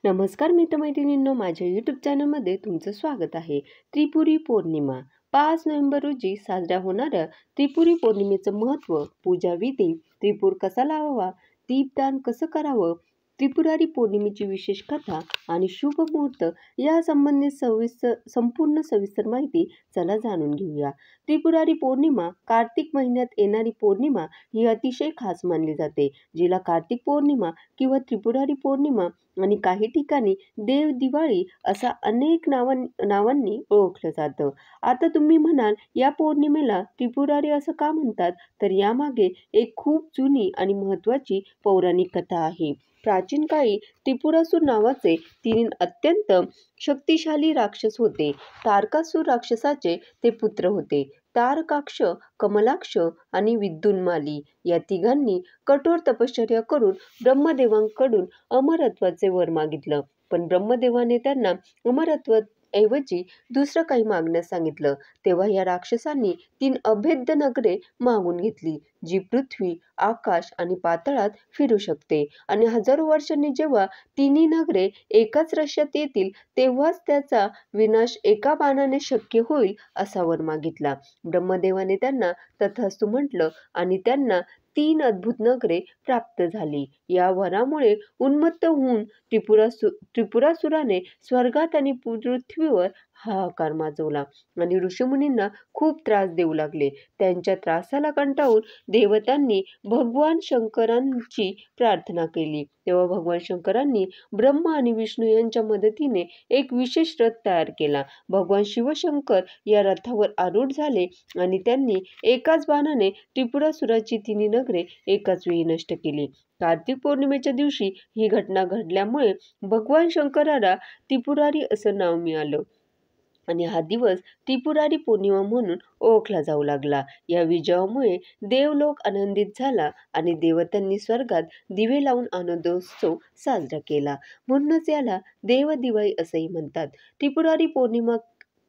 नमस्कार मित्रमैत्रिणींनो, माझ्या यूट्यूब चॅनलमध्ये तुमचं स्वागत आहे. त्रिपुरी पौर्णिमा 5 नोव्हेंबर रोजी साजऱ्या होणाऱ्या त्रिपुरी पौर्णिमेचं महत्त्व, पूजाविधी, त्रिपूर कसा लावावा, दीपदान कसं करावं, त्रिपुरारी पौर्णिमेची विशेष कथा आणि शुभ मुहूर्त या संबंधित संपूर्ण सविस्तर माहिती चला जाणून घेऊया. त्रिपुरारी पौर्णिमा कार्तिक महिन्यात येणारी पौर्णिमा ही अतिशय खास मानली जाते, जिला कार्तिक पौर्णिमा किंवा त्रिपुरारी पौर्णिमा आणि काही ठिकाणी देव दिवाळी असा अनेक नावांनी ओळखलं जातं. आता तुम्ही म्हणाल, या पौर्णिमेला त्रिपुरारी असं का म्हणतात? तर यामागे एक खूप जुनी आणि महत्त्वाची पौराणिक कथा आहे. प्राचीन काळी त्रिपुरासूर नावाचे 3 अत्यंत शक्तिशाली राक्षस होते. तारकासूर राक्षसाचे ते पुत्र होते. तारकाक्ष, कमलाक्ष आणि विद्युन्माली या तिघांनी कठोर तपश्चर्या करून ब्रह्मदेवांकडून अमरत्वाचे वर मागितलं. पण ब्रह्मदेवाने त्यांना अमरत्वाऐवजी दुसरं काही मागण्यास सांगितलं. तेव्हा या राक्षसांनी 3 अभेद्य नगरे मागून घेतली, जी पृथ्वी, आकाश आणि पाताळात फिरू शकते. आणि हजारो वर्षांनी जेव्हा तिन्ही नगरे एकाच रश्यात येतील, तेव्हाच त्याचा विनाश एका बाणाने शक्य होईल असा वर मागितला. ब्रह्मदेवाने त्यांना तथास्तु म्हटलं आणि त्यांना 3 अद्भुत नगरे प्राप्त झाली. या वरामुळे उन्मत्त होऊन त्रिपुरासुराने स्वर्गात आणि पृथ्वीवर हाहाकार माजवला आणि ऋषीमुनींना खूप त्रास देऊ लागले. त्यांच्या त्रासाला कंटाळून देवतांनी भगवान शंकरांची प्रार्थना केली. तेव्हा भगवान शंकरांनी ब्रह्मा आणि विष्णू यांच्या मदतीने एक विशेष रथ तयार केला. भगवान शिवशंकर या रथावर आरूढ झाले आणि त्यांनी एकाच बाणाने त्रिपुरासुराची 3 नगरे एकाच वेळी नष्ट केली. कार्तिक पौर्णिमेच्या दिवशी ही घटना घडल्यामुळे भगवान शंकराला त्रिपुरारी असं नाव मिळालं आणि हा दिवस त्रिपुरारी पौर्णिमा म्हणून ओळखला जाऊ लागला. या विजयामुळे देवलोक आनंदित झाला आणि देवतांनी स्वर्गात दिवे लावून आनंदोत्सव साजरा केला. म्हणूनच याला देवदिवाळी असंही म्हणतात. त्रिपुरारी पौर्णिमा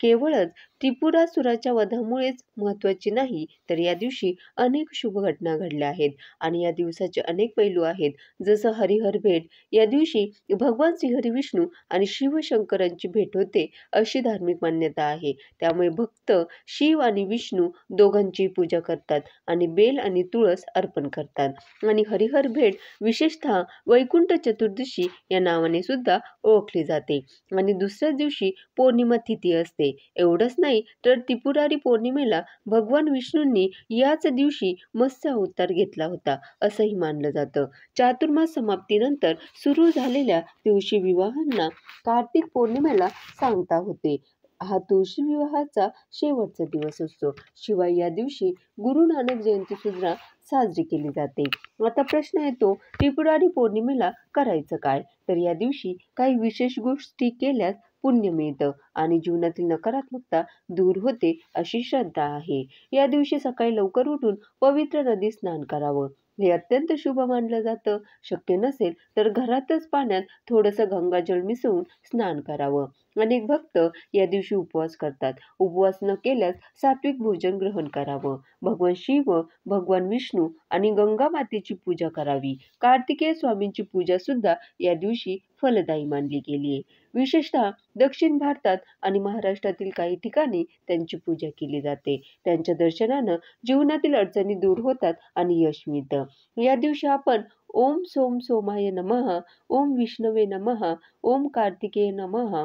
केवळच त्रिपुरासुराच्या वधामुळेच महत्त्वाची नाही, तर या दिवशी अनेक शुभ घटना घडल्या आहेत आणि या दिवसाचे अनेक पैलू आहेत. जसं हरिहर भेट, या दिवशी भगवान श्रीहरी विष्णू आणि शिवशंकरांची भेट होते अशी धार्मिक मान्यता आहे. त्यामुळे भक्त शिव आणि विष्णू दोघांची पूजा करतात आणि बेल आणि तुळस अर्पण करतात. आणि हरिहर भेट विशेषतः वैकुंठ चतुर्दशी या नावाने सुद्धा ओळखली जाते. आणि दुसऱ्याच दिवशी पौर्णिमा तिथी असते. एवढंच नाही, तर त्रिपुरारी पौर्णिमेला भगवान विष्णूंनी याच दिवशी मत्स्य अवतार घेतला होता असंही मानलं जातं. चातुर्मास समाप्तीनंतर सुरू झालेल्या तुळशी विवाहांना कार्तिक पौर्णिमेला सांगता होते. हा तुळशी विवाहाचा शेवटचा दिवस असतो. शिवाय या दिवशी गुरु नानक जयंती सुद्धा साजरी केली जाते. आता प्रश्न येतो, त्रिपुरारी पौर्णिमेला करायचं काय? तर या दिवशी काही विशेष गोष्टी केल्यास पुण्य मिळतं आणि जीवनातील नकारात्मकता दूर होते अशी श्रद्धा आहे. या दिवशी सकाळी लवकर उठून पवित्र नदीत स्नान करावं. हे अत्यंत शुभ मानलं जातं. शक्य नसेल तर घरातच पाण्यात थोडंसं गंगाजल मिसळून स्नान करावं. अनेक भक्त या दिवशी उपवास करतात. उपवास न केल्यास सात्विक भोजन ग्रहण करावं. भगवान शिव, भगवान विष्णू आणि गंगा मातेची पूजा करावी. कार्तिकेय स्वामींची पूजा सुद्धा या दिवशी फलदायी मानली गेली आहे. विशेषतः दक्षिण भारतात आणि महाराष्ट्रातील काही ठिकाणी त्यांची पूजा केली जाते. त्यांच्या दर्शनानं जीवनातील अडचणी दूर होतात आणि यश मिळतं. या दिवशी आपण ओम सोम सोमाय नमः, ओम विष्णवे नमः, ओम कार्तिकेय नमः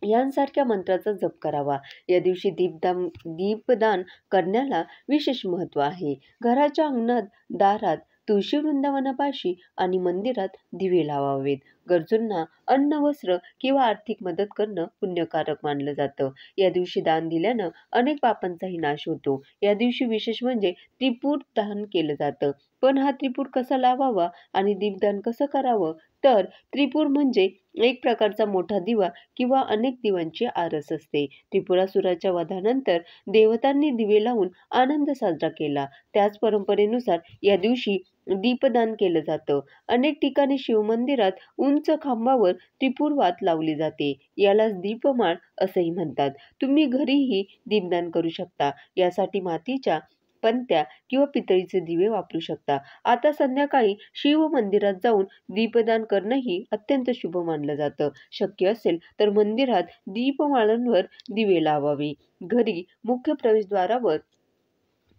यांसारख्या मंत्राचा जप करावा. या दिवशी दीपदान करण्याला विशेष महत्त्व आहे. घराच्या अंगणात, दारात, तुळशी वृंदावनापाशी आणि मंदिरात दिवे लावावेत. गरजूंना अन्न, वस्त्र किंवा आर्थिक मदत करणं पुण्यकारक मानलं जातं. या दिवशी दान दिल्यानं अनेक पापांचाही नाश होतो. या दिवशी विशेष म्हणजे त्रिपूर दान केलं जातं. पण हा त्रिपूर कसा लावावा आणि दीपदान कसं करावं? तर त्रिपूर म्हणजे एक प्रकारचा मोठा दिवा किंवा अनेक दिव्यांची आरस असते. त्रिपुरासुराच्या वधानंतर देवतांनी दिवे लावून आनंद साजरा केला. त्याच परंपरेनुसार या दिवशी दीपदान केलं जातं. अनेक ठिकाणी शिवमंदिरात उंच खांबावर त्रिपूर वात लावली जाते. यालाच दीपमाळ असंही म्हणतात. तुम्ही घरीही दीपदान करू शकता. यासाठी मातीच्या पणत्या किंवा पितळीचे दिवे वापरू शकता. आता संध्याकाळी शिव मंदिरात जाऊन दीपदान करणंही अत्यंत शुभ मानलं जातं. शक्य असेल तर मंदिरात दीपमाळांवर दिवे लावावे. घरी मुख्य प्रवेशद्वारावर,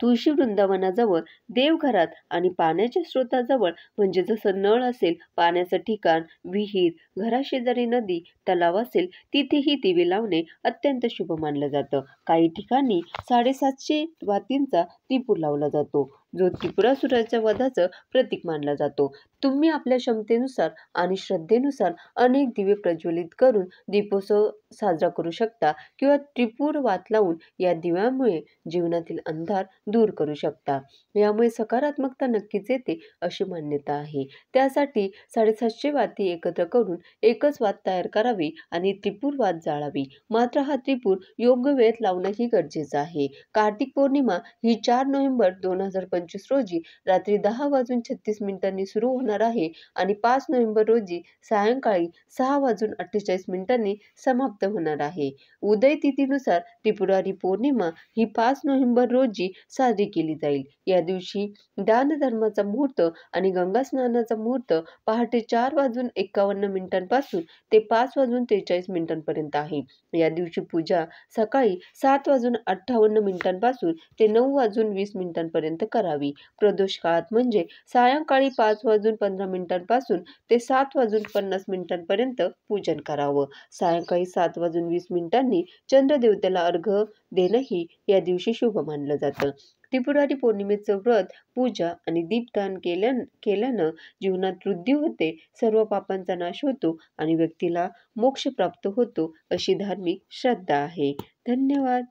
तुळशी वृंदावनाजवळ, देवघरात आणि पाण्याच्या स्रोताजवळ म्हणजे जसं नळ असेल, पाण्याचं ठिकाण, विहीर, घराशेजारी नदी, तलाव असेल तिथेही दिवे लावणे अत्यंत शुभ मानलं जातं. काही ठिकाणी 750 वातींचा त्रिपूर लावला जातो, जो त्रिपुरासुराच्या वधाचं प्रतीक मानला जातो. तुम्ही आपल्या क्षमतेनुसार आणि श्रद्धेनुसार अनेक दिवे प्रज्वलित करून दीपोत्सव साजरा करू शकता किंवा त्रिपूर वात लावून या दिव्यामुळे जीवनातील अंधार दूर करू शकता. यामुळे सकारात्मकता नक्कीच येते अशी मान्यता आहे. त्यासाठी 750 वाती एकत्र करून एकच वात तयार करावी आणि त्रिपूर वात जाळावी. मात्र हा त्रिपूर योग्य वेळेत लावणंही गरजेचं आहे. कार्तिक पौर्णिमा ही 4 नोव्हेंबर 2025 रोजी रात्री 10:36 सुरू होणार आहे आणि 5 नोव्हेंबर रोजी सायंकाळी 6:48 समाप्त होणार आहे. उदय तिथीनुसार त्रिपुरारी पौर्णिमा ही 5 नोव्हेंबर रोजी साजरी केली जाईल. या दिवशी दानधर्माचा मुहूर्त आणि गंगा स्नानाचा मुहूर्त पहाटे 4:51 पासून ते 5:43 पर्यंत आहे. या दिवशी पूजा सकाळी 7:58 पासून ते 9:20 पर्यंत करावी. प्रदोष काळात म्हणजे सायंकाळी 5:15 पासून ते 7:50 पर्यंत पूजन करावं. सायंकाळी 7:20 चंद्रदेवतेला अर्घ्य देणंही या दिवशी शुभ मानलं जातं. त्रिपुरारी पौर्णिमेचं व्रत, पूजा आणि दीपदान केल्यानं जीवनात वृद्धी होते, सर्व पापांचा नाश होतो आणि व्यक्तीला मोक्ष प्राप्त होतो अशी धार्मिक श्रद्धा आहे. धन्यवाद.